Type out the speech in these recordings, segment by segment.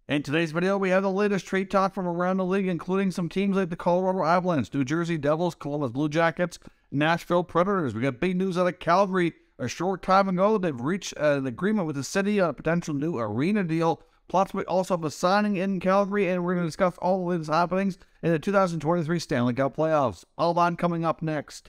In today's video, we have the latest trade talk from around the league, including some teams like the Colorado Avalanche, New Jersey Devils, Columbus Blue Jackets, Nashville Predators. We got big news out of Calgary a short time ago. They've reached an agreement with the city on a potential new arena deal. Plus, we also have a signing in Calgary, and we're going to discuss all of these happenings in the 2023 Stanley Cup playoffs. All that coming up next.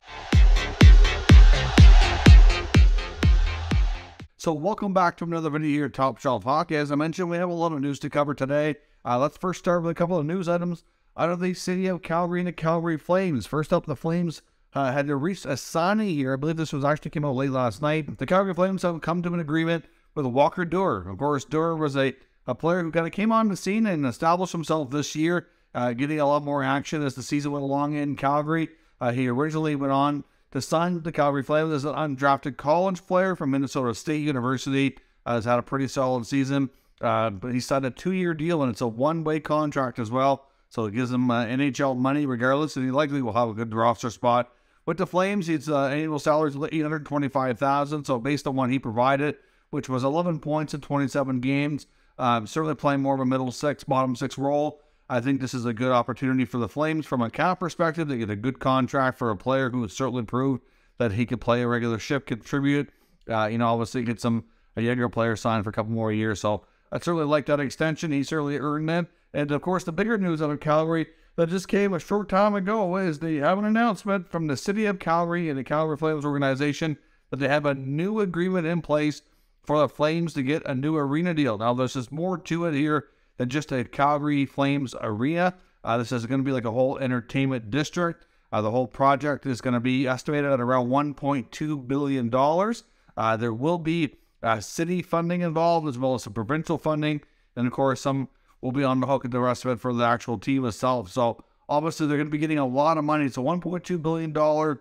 So welcome back to another video here at Top Shelf Hockey. As I mentioned, we have a lot of news to cover today. Let's first start with a couple of news items out of the city of Calgary and the Calgary Flames. First up, the Flames had to reach a signing here. I believe this was actually came out late last night. The Calgary Flames have come to an agreement with Walker Duehr. Of course, Duehr was a player who kind of came on the scene and established himself this year, getting a lot more action as the season went along in Calgary. He originally went on to sign with the Calgary Flames as an undrafted college player from Minnesota State University. Has had a pretty solid season, but he signed a 2-year deal, and it's a one-way contract as well. So it gives him NHL money regardless, and he likely will have a good roster spot. With the Flames, his annual salary is $825,000. So based on what he provided, which was 11 points in 27 games, certainly playing more of a middle six, bottom six role. I think this is a good opportunity for the Flames from a cap perspective. They get a good contract for a player who has certainly proved that he could play a regular shift, contribute. Obviously get a younger player signed for a couple more years. So I certainly like that extension. He certainly earned it. And of course, the bigger news out of Calgary that just came a short time ago is they have an announcement from the city of Calgary and the Calgary Flames organization that they have a new agreement in place for the Flames to get a new arena deal. Now, there's just more to it here than just a Calgary Flames arena. This is going to be like a whole entertainment district. The whole project is going to be estimated at around $1.2 billion. There will be city funding involved as well as some provincial funding. And of course, some will be on the hook and the rest of it for the actual team itself. So obviously, they're going to be getting a lot of money. It's a $1.2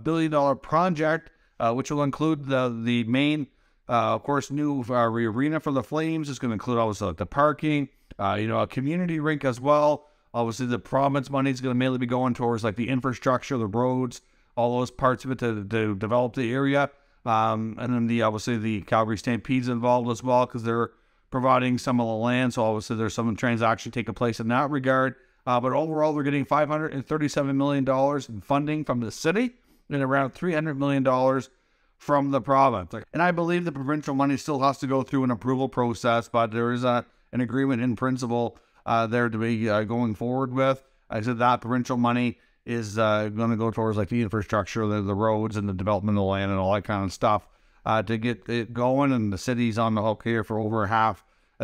billion project, which will include the main of course, new arena for the Flames is going to include obviously the parking, a community rink as well. Obviously, the province money is going to mainly be going towards like the infrastructure, the roads, all those parts of it to develop the area. And then obviously the Calgary Stampede's involved as well because they're providing some of the land. So obviously there's some transaction taking place in that regard. But overall, they're getting $537 million in funding from the city and around $300 million from the province. And I believe the provincial money still has to go through an approval process, but there is an agreement in principle there to be going forward with. I said that provincial money is going to go towards like the infrastructure, the roads and the development of the land and all that kind of stuff to get it going. And the city's on the hook here for over $500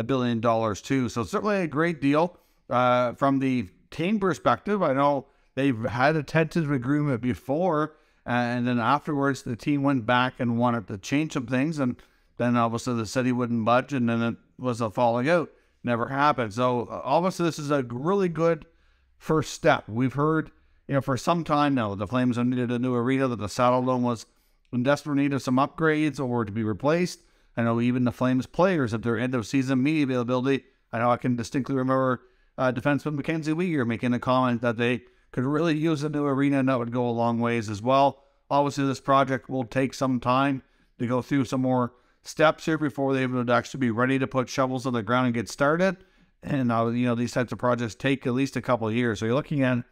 million too. So certainly a great deal from the team perspective. I know they've had a tentative agreement before, and then afterwards, the team went back and wanted to change some things. And then obviously the city wouldn't budge, and then it was a falling out. Never happened. So obviously this is a really good first step. We've heard, for some time now, the Flames needed a new arena, that the Saddle Dome was in desperate need of some upgrades or to be replaced. I know even the Flames players at their end of season media availability, I know I can distinctly remember defenseman Mackenzie Weegar making a comment that they could really use a new arena, and that would go a long ways as well. Obviously, this project will take some time to go through some more steps here before they would actually be ready to put shovels on the ground and get started. And, these types of projects take at least a couple of years. So you're looking at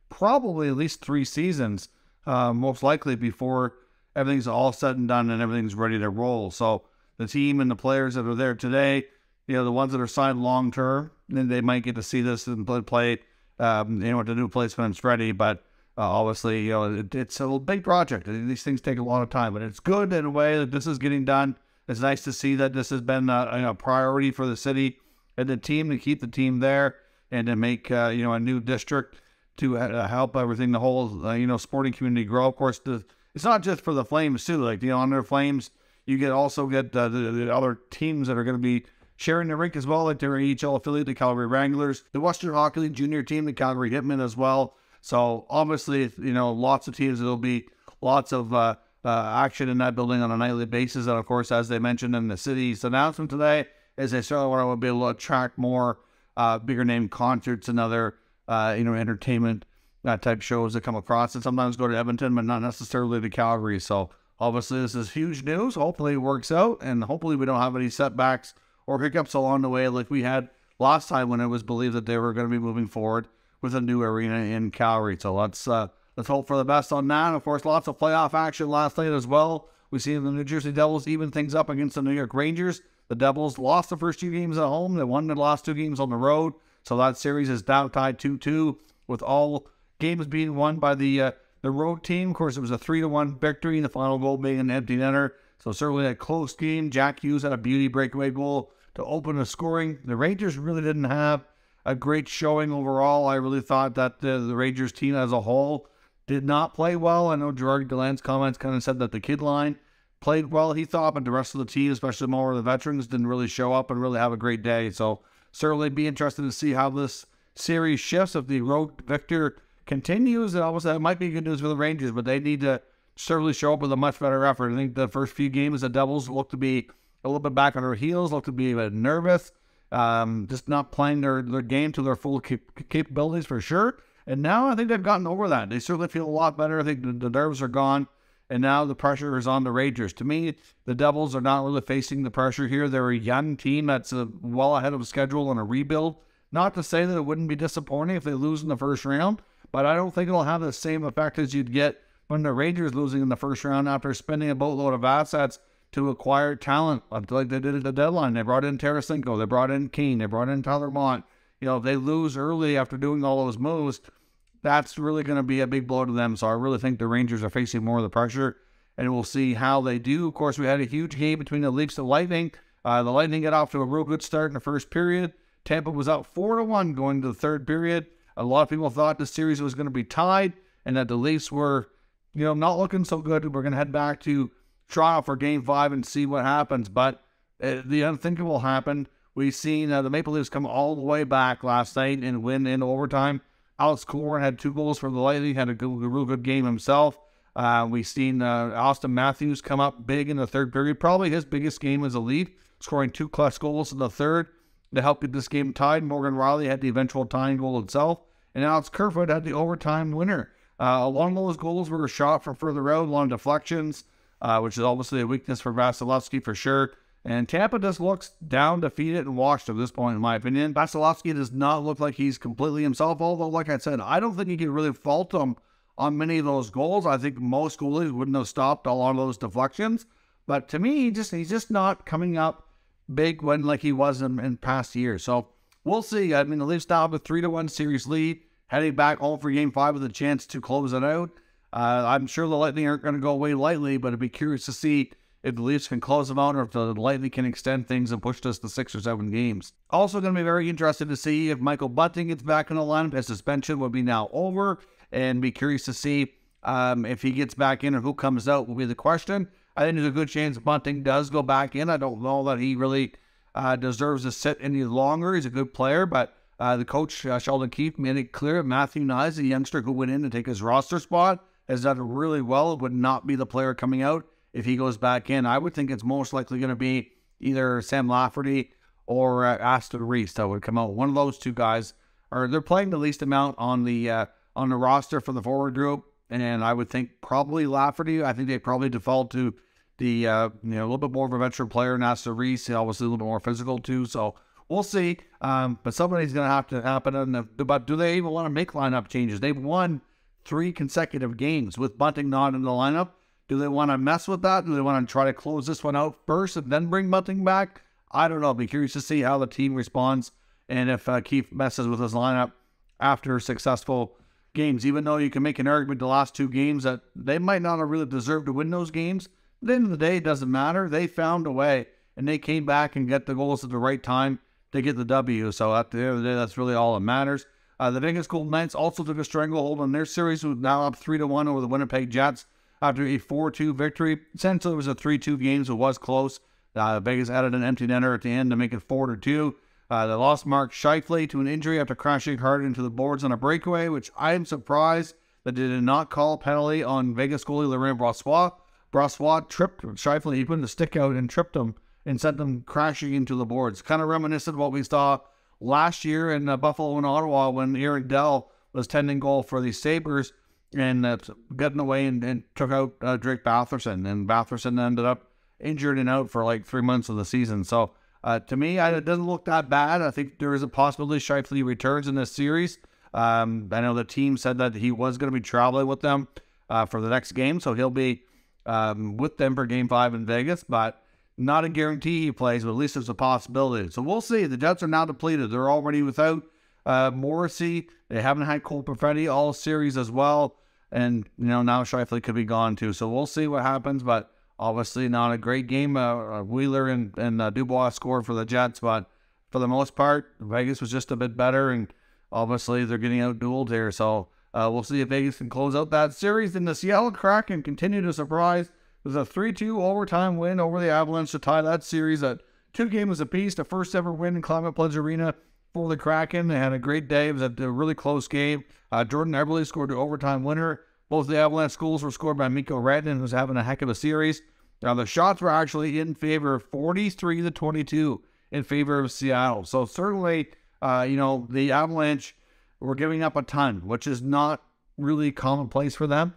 probably at least 3 seasons, most likely, before everything's all said and done and everything's ready to roll. So the team and the players that are there today, the ones that are signed long-term, then they might get to see this and play with the new place when it's ready. But obviously, it's a big project. These things take a lot of time, but it's good in a way that this is getting done. It's nice to see that this has been a priority for the city and the team, to keep the team there and to make a new district to help everything, the whole sporting community grow. Of course, it's not just for the Flames too. Like under Flames, you also get the other teams that are going to be sharing the rink as well, like their AHL affiliate, the Calgary Wranglers, the Western Hockey League junior team, the Calgary Hitmen as well. So obviously, lots of teams. There'll be lots of action in that building on a nightly basis. And of course, as they mentioned in the city's announcement today, is they certainly want to be able to attract more bigger name concerts and other entertainment type shows that come across, and sometimes go to Edmonton, but not necessarily to Calgary. So obviously, this is huge news. Hopefully, it works out, and hopefully, we don't have any setbacks or hiccups along the way like we had last time when it was believed that they were going to be moving forward with a new arena in Calgary. So let's hope for the best on that. And of course, lots of playoff action last night as well. We see the New Jersey Devils even things up against the New York Rangers. The Devils lost the first 2 games at home. They won the last 2 games on the road. So that series is down tied 2-2 with all games being won by the road team. Of course, it was a 3-1 victory, the final goal being an empty netter. So certainly a close game. Jack Hughes had a beauty breakaway goal to open the scoring. The Rangers really didn't have a great showing overall. I really thought that the Rangers team as a whole did not play well. I know Gerard Gallant's comments kind of said that the kid line played well, he thought, but the rest of the team, especially more of the veterans, didn't really show up and really have a great day. So certainly be interested to see how this series shifts. If the road victor continues, obviously that might be good news for the Rangers, but they need to certainly show up with a much better effort. I think the first few games, the Devils looked to be a little bit back on their heels, looked to be a bit nervous, just not playing their game to their full capabilities for sure. And now I think they've gotten over that. They certainly feel a lot better. I think the nerves are gone, and now the pressure is on the Rangers. To me, the Devils are not really facing the pressure here. They're a young team that's well ahead of schedule on a rebuild. Not to say that it wouldn't be disappointing if they lose in the first round, but I don't think it'll have the same effect as you'd get when the Rangers losing in the first round after spending a boatload of assets to acquire talent like they did at the deadline. They brought in Tarasenko, they brought in Kane, they brought in Tyler Mott. You know, if they lose early after doing all those moves, that's really going to be a big blow to them. So I really think the Rangers are facing more of the pressure, and we'll see how they do. Of course, we had a huge game between the Leafs and Lightning. The Lightning got off to a real good start in the first period. Tampa was up 4-1 going to the third period. A lot of people thought the series was going to be tied and that the Leafs were, not looking so good. We're going to head back to Toronto for Game 5 and see what happens. But the unthinkable happened. We've seen the Maple Leafs come all the way back last night and win in overtime. Alex Killorn had 2 goals for the Lightning, had a real good game himself. We've seen Austin Matthews come up big in the third period, probably his biggest game as a Leaf, scoring 2 clutch goals in the third to help get this game tied. Morgan Rielly had the eventual tying goal itself, and Alex Kerfoot had the overtime winner. A lot of those goals were shot from further out, a lot of deflections, which is obviously a weakness for Vasilevsky for sure. And Tampa just looks down, defeated, and washed at this point, in my opinion. Vasilevsky does not look like he's completely himself, although, like I said, I don't think you can really fault him on many of those goals. I think most goalies wouldn't have stopped a lot of those deflections. But to me, he's just not coming up big like he was in past years. So we'll see. I mean, the Leafs now have a 3-1 series lead, heading back home for Game 5 with a chance to close it out. I'm sure the Lightning aren't going to go away lightly, but I'd be curious to see if the Leafs can close them out or if the Lightning can extend things and push this to 6 or 7 games. Also going to be very interested to see if Michael Bunting gets back in the lineup. His suspension will be now over, and be curious to see if he gets back in or who comes out will be the question. I think there's a good chance Bunting does go back in. I don't know that he really deserves to sit any longer. He's a good player, but the coach, Sheldon Keefe, made it clear that Matthew Nyes, the youngster who went in to take his roster spot, has done really well. It would not be the player coming out if he goes back in. I would think it's most likely going to be either Sam Lafferty or Aston Reese that would come out. One of those two guys, or they're playing the least amount on the roster for the forward group, and I would think probably Lafferty. I think they probably default to the a little bit more of a veteran player, and Aston Reese, obviously a little bit more physical too. So we'll see. But somebody's going to have to happen. But do they even want to make lineup changes? They've won 3 consecutive games with Bunting not in the lineup. Do they want to mess with that? Do they want to try to close this one out first and then bring Bunting back? I don't know. I'll be curious to see how the team responds and if Keefe messes with his lineup after successful games. Even though you can make an argument the last 2 games that they might not have really deserved to win those games, at the end of the day, it doesn't matter. They found a way, and they came back and get the goals at the right time to get the W. So at the end of the day, that's really all that matters. The Vegas Golden Knights also took a stranglehold on their series, with now up 3-1 over the Winnipeg Jets after a 4-2 victory. Essentially, it was a 3-2 game, so it was close. Vegas added an empty netter at the end to make it 4-2. They lost Mark Scheifele to an injury after crashing hard into the boards on a breakaway, which I am surprised that they did not call a penalty on Vegas goalie Laurent Brossoit. Brossoit tripped Scheifele. He put the stick out and tripped him and sent them crashing into the boards. Kind of reminiscent of what we saw last year in Buffalo and Ottawa when Aaron Dell was tending goal for the Sabres and getting away and took out Drake Batherson. And Batherson ended up injured and out for like 3 months of the season. So To me, it doesn't look that bad. I think there is a possibility Scheifele returns in this series. I know the team said that he was going to be traveling with them for the next game, so he'll be with them for Game 5 in Vegas, but not a guarantee he plays, but at least there's a possibility. So we'll see. The Jets are now depleted. They're already without Morrissey. They haven't had Cole Perfetti all series as well, and now Scheifele could be gone too. So we'll see what happens, but obviously not a great game. Wheeler and Dubois scored for the Jets, but for the most part, Vegas was just a bit better, and obviously they're getting out-dueled here. So we'll see if Vegas can close out that series. And the Seattle Kraken continue to surprise. There's a 3-2 overtime win over the Avalanche to tie that series at 2 games apiece. The first ever win in Climate Pledge Arena for the Kraken. They had a great day. It was a really close game. Jordan Eberle scored the overtime winner. Both the Avalanche goals were scored by Mikko Rantanen, who was having a heck of a series. Now, the shots were actually in favor of 43-22 in favor of Seattle. So certainly, the Avalanche were giving up a ton, which is not really commonplace for them.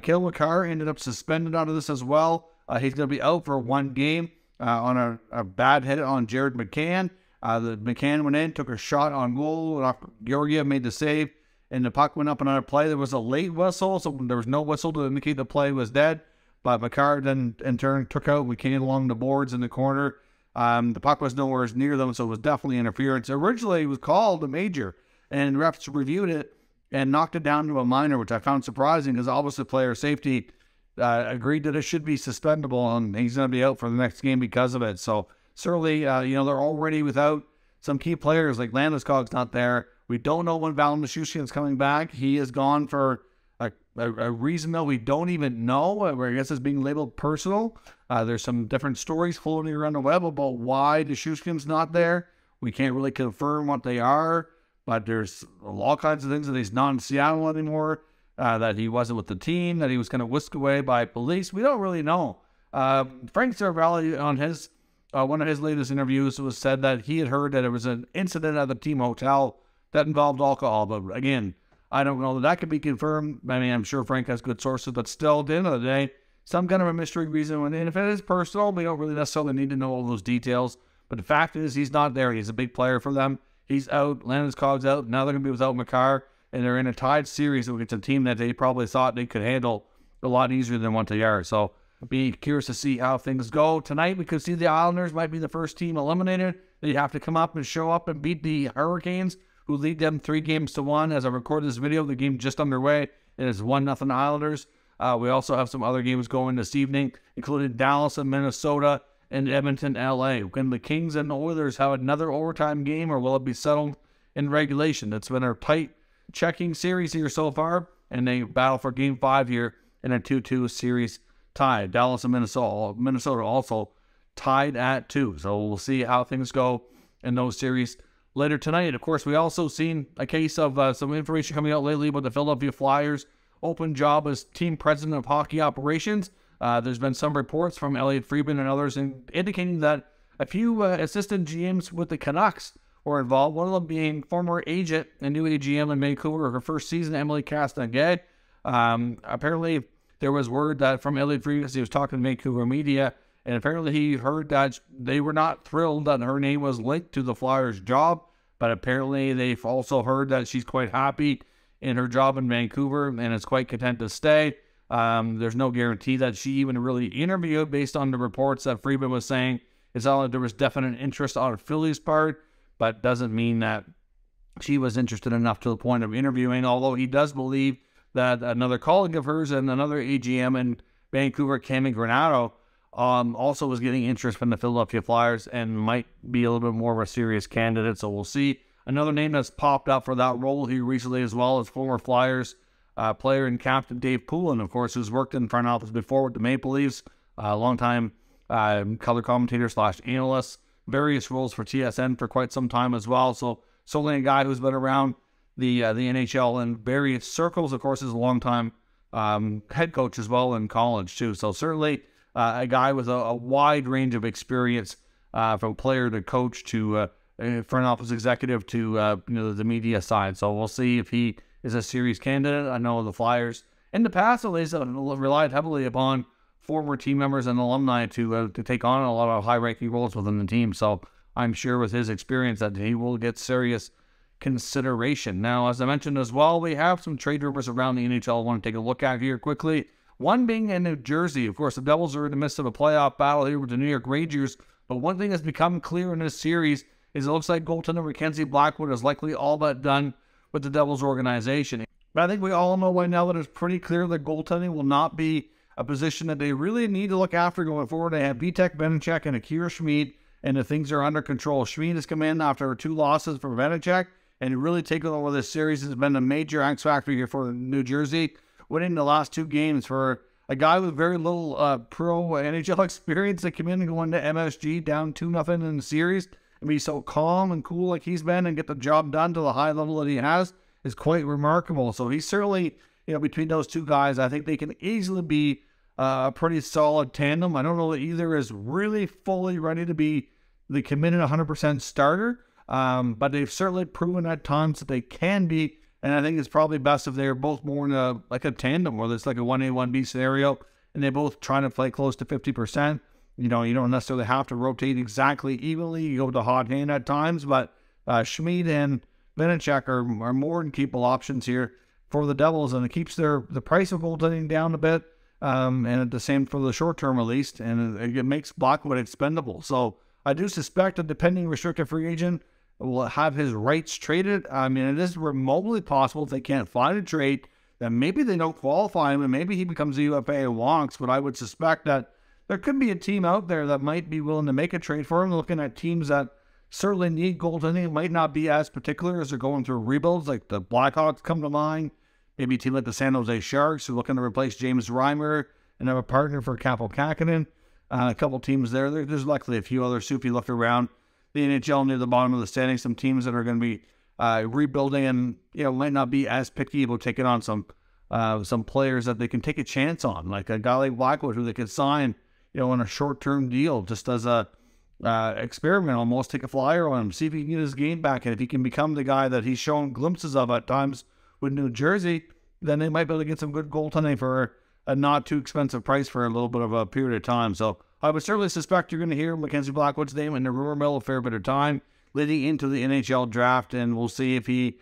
Cale Makar ended up suspended out of this as well. He's going to be out for 1 game on a bad hit on Jared McCann. The McCann went in, took a shot on goal. Georgiev made the save, and the puck went up another play. There was a late whistle, so there was no whistle to indicate the play was dead. But Makar then, in turn, took out McCann along the boards in the corner. The puck was nowhere near them, so it was definitely interference. Originally, it was called a major, and refs reviewed it and knocked it down to a minor, which I found surprising because obviously player safety agreed that it should be suspendable, and he's going to be out for the next game because of it. So certainly, they're already without some key players like Landeskog's not there. We don't know when Valentin Nichushkin is coming back. He is gone for a reason that we don't even know, where I guess it's being labeled personal. There's some different stories floating around the web about why Nichushkin's not there. We can't really confirm what they are, but there's all kinds of things that he's not in Seattle anymore, that he wasn't with the team, that he was kind of whisked away by police. We don't really know. Frank Saravalli, on his one of his latest interviews, was said that he had heard that it was an incident at the team hotel that involved alcohol. But again, I don't know that could be confirmed. I mean, I'm sure Frank has good sources, but still, at the end of the day, some kind of a mystery reason. And if it is personal, we don't really necessarily need to know all those details. But the fact is, he's not there. He's a big player for them. He's out. Landeskog's out. Now they're going to be without Makar, and they're in a tied series against a team that they probably thought they could handle a lot easier than what they are. So be curious to see how things go. Tonight, we could see the Islanders might be the first team eliminated. They have to come up and show up and beat the Hurricanes, who lead them 3-1. As I record this video, the game just underway. It is 1-0 Islanders. We also have some other games going this evening, including Dallas and Minnesota and Edmonton, LA. Can the Kings and Oilers have another overtime game, or will it be settled in regulation? It's been a tight checking series here so far, and they battle for Game 5 here in a 2-2 series tie. Dallas and Minnesota also tied at 2. So we'll see how things go in those series later tonight. Of course, we also seen a case of some information coming out lately about the Philadelphia Flyers open job as team president of hockey operations. There's been some reports from Elliotte Friedman and others indicating that a few assistant GMs with the Canucks were involved, one of them being former agent and new AGM in Vancouver, her first season, Emily Castonguay. Apparently, there was word that from Elliotte Friedman, he was talking to Vancouver media, and apparently he heard that they were not thrilled that her name was linked to the Flyers' job, but apparently they've also heard that she's quite happy in her job in Vancouver and is quite content to stay. There's no guarantee that she even really interviewed based on the reports that Friedman was saying. It's not like there was definite interest on Philly's part, but doesn't mean that she was interested enough to the point of interviewing, although he does believe that another colleague of hers and another AGM in Vancouver, Cami Granato, also was getting interest from the Philadelphia Flyers and might be a little bit more of a serious candidate. So we'll see. Another name that's popped up for that role here recently as well is former Flyers player and captain Dave Poulin, of course, who's worked in front office before with the Maple Leafs, longtime color commentator / analyst, various roles for TSN for quite some time as well. So certainly a guy who's been around the NHL in various circles. Of course, is a longtime head coach as well in college too. So certainly a guy with a wide range of experience from player to coach to front office executive to the media side. So we'll see if he is a serious candidate. I know the Flyers in the past at least relied heavily upon former team members and alumni to take on a lot of high-ranking roles within the team. So I'm sure with his experience that he will get serious consideration. Now, as I mentioned as well, we have some trade rumors around the NHL I want to take a look at here quickly. One being in New Jersey. Of course, the Devils are in the midst of a playoff battle here with the New York Rangers, but one thing that's become clear in this series is it looks like goaltender Mackenzie Blackwood is likely all but done with the Devils organization. But I think we all know right now that it's pretty clear that goaltending will not be a position that they really need to look after going forward. They have Vitek Vanecek and Akira Schmid, and the things are under control. Schmid has come in after 2 losses for Vanecek, and really taking over this series has been a major X factor here for New Jersey, winning the last 2 games for a guy with very little pro NHL experience that came in and go into MSG down 2-0 in the series and be so calm and cool like he's been and get the job done to the high level that he has is quite remarkable. So he's certainly, between those 2 guys, I think they can easily be a pretty solid tandem. I don't know that either is really fully ready to be the committed 100% starter, but they've certainly proven at times that they can be, and I think it's probably best if they're both more in a tandem, where it's like a 1A, 1B scenario, and they're both trying to play close to 50%. You don't necessarily have to rotate exactly evenly. You go with the hot hand at times, but Schmid and Vanecek are more than capable options here for the Devils, and it keeps the price of goaltending down a bit, and at the same for the short term at least, and it makes Blackwood expendable. So I do suspect a depending restricted free agent will have his rights traded. I mean, it is remotely possible if they can't find a trade that maybe they don't qualify him and maybe he becomes a UFA and wonks, but I would suspect that there could be a team out there that might be willing to make a trade for him, looking at teams that certainly need goaltending. It might not be as particular as they're going through rebuilds, like the Blackhawks come to mind. Maybe a team like the San Jose Sharks who are looking to replace James Reimer and have a partner for Kaapo Kähkönen. A couple teams there. There's likely a few others. So if you look around the NHL near the bottom of the standings, some teams that are going to be rebuilding and might not be as picky about taking on some players that they can take a chance on, like a guy like Blackwood who they could sign on a short-term deal just as a experiment, almost take a flyer on him, see if he can get his game back, and if he can become the guy that he's shown glimpses of at times with New Jersey, then they might be able to get some good goaltending for a not too expensive price for a little bit of a period of time. So I would certainly suspect you're going to hear Mackenzie Blackwood's name in the rumor mill a fair bit of time leading into the NHL draft, and we'll see if he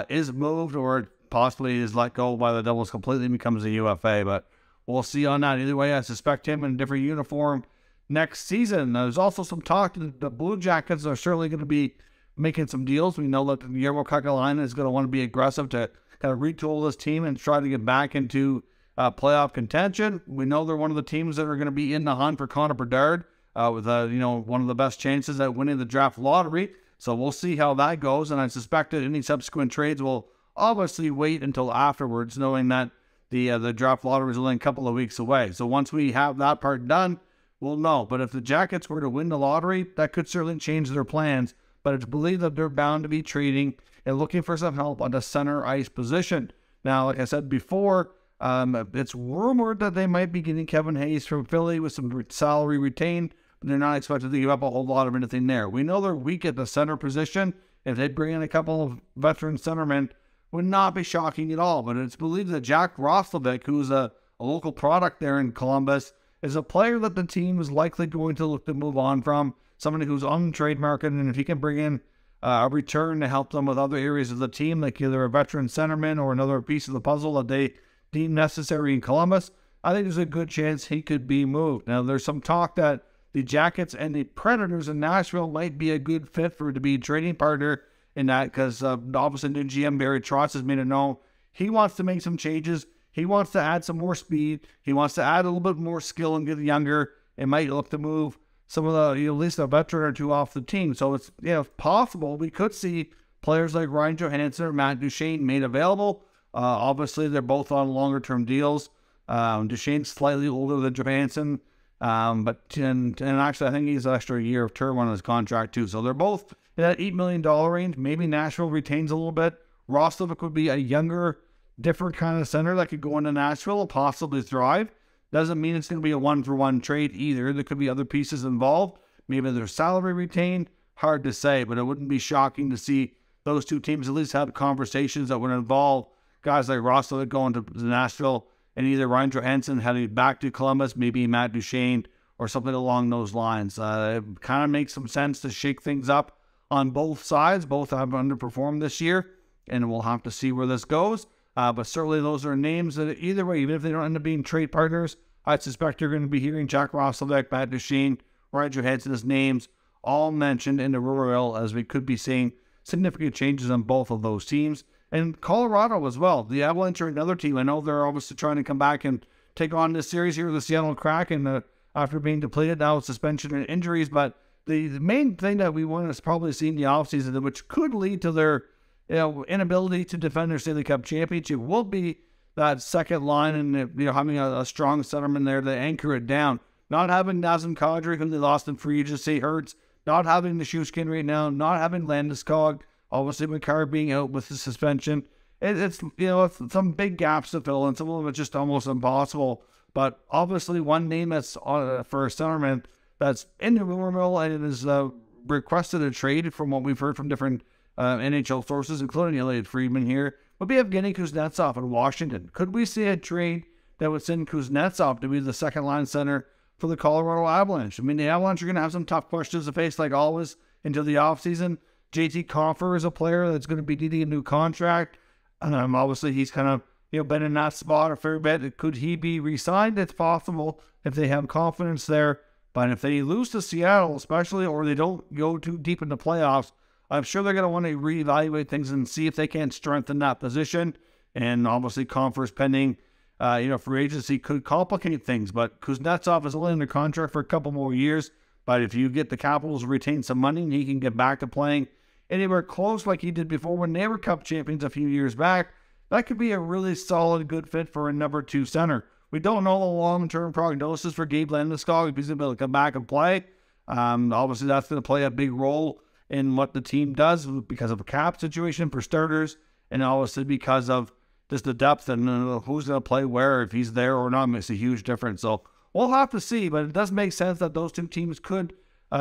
is moved or possibly is let go by the Devils completely and becomes a UFA, but we'll see on that. Either way, I suspect him in a different uniform next season. There's also some talk that the Blue Jackets are certainly going to be making some deals. We know that Guillermo Kakalainen is going to want to be aggressive to kind of retool this team and try to get back into playoff contention. We know they're one of the teams that are going to be in the hunt for Connor Bedard with one of the best chances at winning the draft lottery. So we'll see how that goes, and I suspect that any subsequent trades will obviously wait until afterwards, knowing that the draft lottery is only a couple of weeks away. So once we have that part done, we'll know. But if the Jackets were to win the lottery, that could certainly change their plans. But it's believed that they're bound to be trading and looking for some help on the center ice position. Now, like I said before, it's rumored that they might be getting Kevin Hayes from Philly with some salary retained, but they're not expected to give up a whole lot of anything there. We know they're weak at the center position. If they bring in a couple of veteran centermen, would not be shocking at all. But it's believed that Jack Roslovic, who's a local product there in Columbus, is a player that the team is likely going to look to move on from, somebody who's on the trade market, and if he can bring in a return to help them with other areas of the team, like either a veteran centerman or another piece of the puzzle that they deem necessary in Columbus, I think there's a good chance he could be moved. Now, there's some talk that the Jackets and the Predators in Nashville might be a good fit for to be a trading partner in that, because obviously new GM Barry Trotz has made it known he wants to make some changes. He wants to add some more speed. He wants to add a little bit more skill and get younger. It might look to move some of the, at least a veteran or two off the team. So it's, if possible, we could see players like Ryan Johansson or Matt Duchene made available. Obviously, they're both on longer-term deals. Duchene's slightly older than Johansson, but actually, I think he's an extra year of term on his contract too. So they're both in that $8 million range. Maybe Nashville retains a little bit. Roslovic would be a younger, different kind of center that could go into Nashville and possibly thrive. Doesn't mean it's going to be a one-for-one trade either. There could be other pieces involved. Maybe their salary retained. Hard to say, but it wouldn't be shocking to see those two teams at least have conversations that would involve guys like Roslovic going to Nashville and either Ryan Johansson heading back to Columbus, maybe Matt Duchene or something along those lines. It kind of makes some sense to shake things up on both sides. Both have underperformed this year, and we'll have to see where this goes. But certainly those are names that either way, even if they don't end up being trade partners, I suspect you're going to be hearing Jack Roslovic, Matt Duchene, Ryan Johansson's names all mentioned in the rumor mill, as we could be seeing significant changes on both of those teams. And Colorado as well. The Avalanche are another team. I know they're obviously trying to come back and take on this series here with the Seattle Kraken after being depleted now with suspension and injuries. But the main thing that we want to probably see in the offseason, which could lead to their inability to defend their Stanley Cup championship, will be that second line and having a strong centerman there to anchor it down. Not having Nazem Kadri, whom they lost in free agency, hurts. Not having Nichushkin right now. Not having Landeskog. Obviously, McCarr being out with the suspension. It's some big gaps to fill, and some of them are just almost impossible. But obviously, one name that's for a centerman that's in the rumor mill and is requested a trade, from what we've heard from different NHL sources, including Elliot Friedman here, would be Evgeny Kuznetsov in Washington. Could we see a trade that would send Kuznetsov to be the second-line center for the Colorado Avalanche? I mean, the Avalanche are going to have some tough questions to face, like always, until the offseason. JT Compher is a player that's going to be needing a new contract. Obviously, he's kind of been in that spot a fair bit. Could he be re-signed? It's possible if they have confidence there. But if they lose to Seattle, especially, or they don't go too deep in the playoffs, I'm sure they're going to want to reevaluate things and see if they can strengthen that position. And obviously, Compher's pending, free agency could complicate things. But Kuznetsov is only under contract for a couple more years. But if you get the Capitals to retain some money, he can get back to playing anywhere close like he did before when they were Cup champions a few years back. That could be a really solid, good fit for a number 2 center. We don't know the long-term prognosis for Gabe Landeskog, if he's going to be able to come back and play. Obviously, that's going to play a big role in what the team does because of the cap situation for starters, and obviously because of just the depth and who's going to play where, if he's there or not, makes a huge difference. So we'll have to see, but it does make sense that those two teams could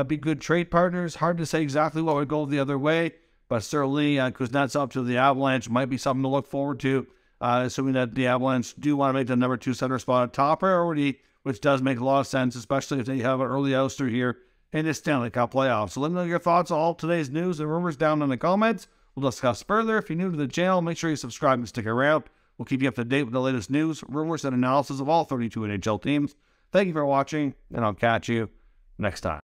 be good trade partners. Hard to say exactly what would go the other way, but certainly Kuznetsov to the Avalanche might be something to look forward to, assuming that the Avalanche do want to make the number 2 center spot a top priority, which does make a lot of sense, especially if they have an early ouster here in the Stanley Cup playoffs. So let me know your thoughts on all today's news and rumors down in the comments. We'll discuss further. If you're new to the channel, make sure you subscribe and stick around. We'll keep you up to date with the latest news, rumors, and analysis of all 32 NHL teams. Thank you for watching, and I'll catch you next time.